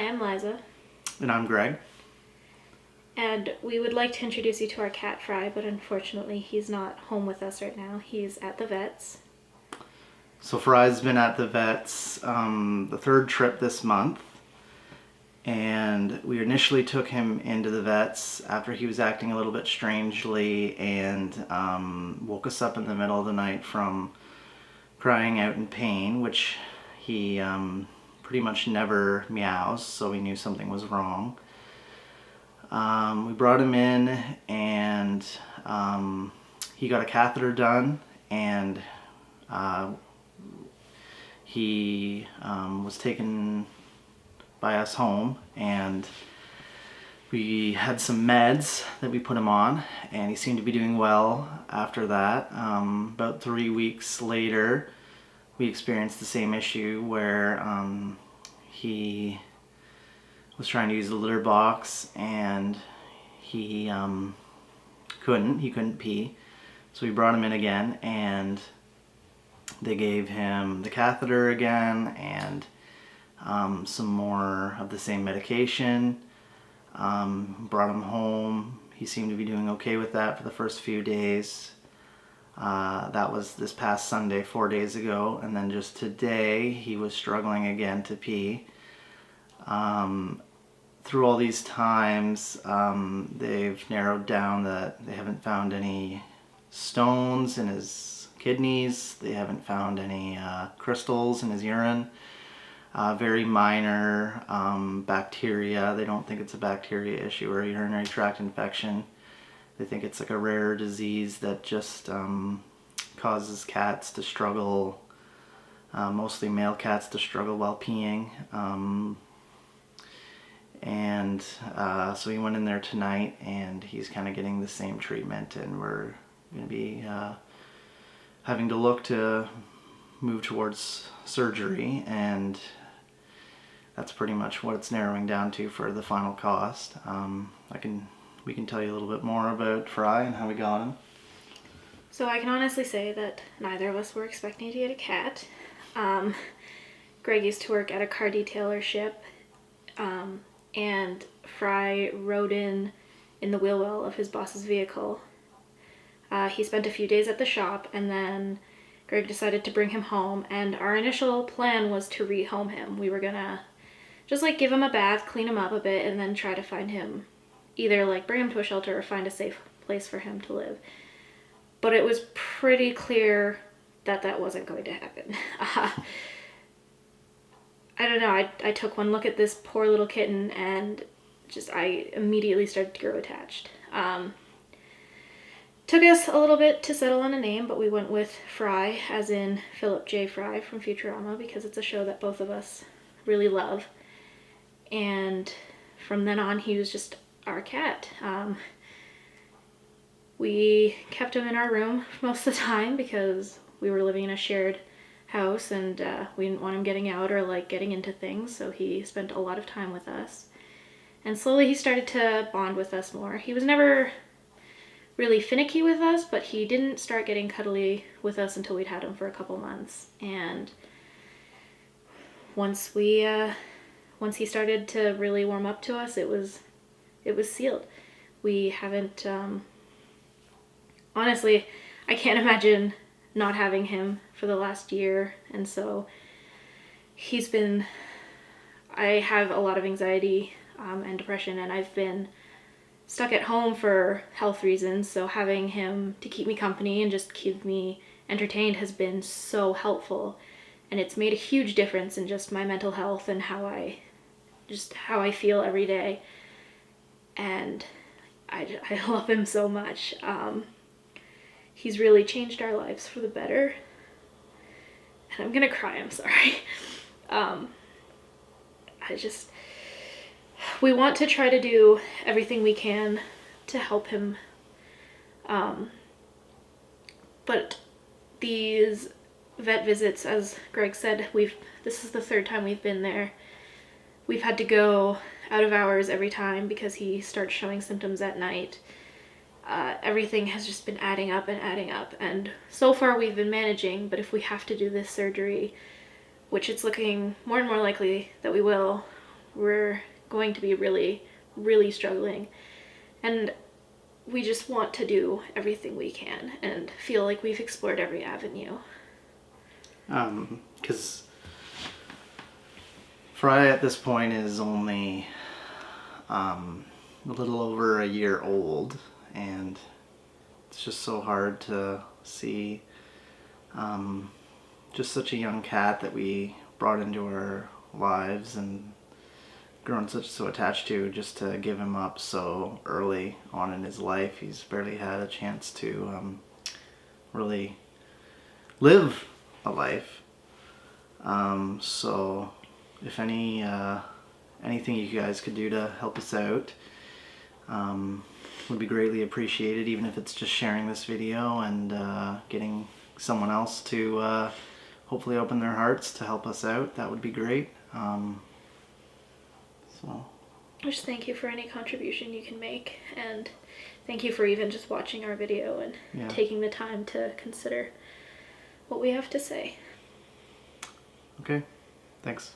I'm Liza. And I'm Greg. And we would like to introduce you to our cat, Fry, but unfortunately he's not home with us right now. He's at the vet's. So Fry's been at the vet's the third trip this month. And we initially took him into the vet's after he was acting a little bit strangely and woke us up in the middle of the night from crying out in pain, which he pretty much never meows, so we knew something was wrong. We brought him in and he got a catheter done, and he was taken by us home, and we had some meds that we put him on, and he seemed to be doing well after that. About 3 weeks later, we experienced the same issue where he was trying to use the litter box and he couldn't pee. So we brought him in again, and they gave him the catheter again and some more of the same medication. Brought him home. He seemed to be doing okay with that for the first few days. That was this past Sunday, 4 days ago, and then just today he was struggling again to pee. Through all these times, they've narrowed down that they haven't found any stones in his kidneys. They haven't found any crystals in his urine. Very minor bacteria. They don't think it's a bacteria issue or a urinary tract infection. They think it's like a rare disease that just causes cats to struggle, mostly male cats to struggle while peeing. So he went in there tonight, and he's kind of getting the same treatment, and we're going to be having to look to move towards surgery, and that's pretty much what it's narrowing down to for the final cost. We can tell you a little bit more about Fry and how we got him. So I can honestly say that neither of us were expecting to get a cat. Greg used to work at a car detailership, and Fry rode in the wheel well of his boss's vehicle. He spent a few days at the shop, and then Greg decided to bring him home, and our initial plan was to rehome him. We were gonna just like give him a bath, clean him up a bit, and then try to find him, either like bring him to a shelter or find a safe place for him to live. But it was pretty clear that that wasn't going to happen. I don't know, I took one look at this poor little kitten and I immediately started to grow attached. Took us a little bit to settle on a name, but we went with Fry, as in Philip J. Fry from Futurama, because it's a show that both of us really love. And from then on, he was just our cat. We kept him in our room most of the time because we were living in a shared house, and we didn't want him getting out or like getting into things, so he spent a lot of time with us. And slowly he started to bond with us more. He was never really finicky with us, but he didn't start getting cuddly with us until we'd had him for a couple months. And once he started to really warm up to us, it was sealed. We haven't honestly, I can't imagine not having him for the last year, and so I have a lot of anxiety and depression, and I've been stuck at home for health reasons, so having him to keep me company and just keep me entertained has been so helpful, and it's made a huge difference in just my mental health and how I feel every day. And I love him so much. He's really changed our lives for the better. And I'm gonna cry, I'm sorry. We want to try to do everything we can to help him. But these vet visits, as Greg said, this is the third time we've been there. We've had to go out of hours every time because he starts showing symptoms at night. Everything has just been adding up, and so far we've been managing, but if we have to do this surgery, which it's looking more and more likely that we will, we're going to be really, really struggling. And we just want to do everything we can and feel like we've explored every avenue. Because Fry at this point is only a little over a year old, and it's just so hard to see just such a young cat that we brought into our lives and grown so attached to, just to give him up so early on in his life. He's barely had a chance to really live a life. So if anything you guys could do to help us out would be greatly appreciated, even if it's just sharing this video and getting someone else to hopefully open their hearts to help us out. That would be great. So Just thank you for any contribution you can make, and thank you for even just watching our video and taking the time to consider what we have to say. Okay, thanks.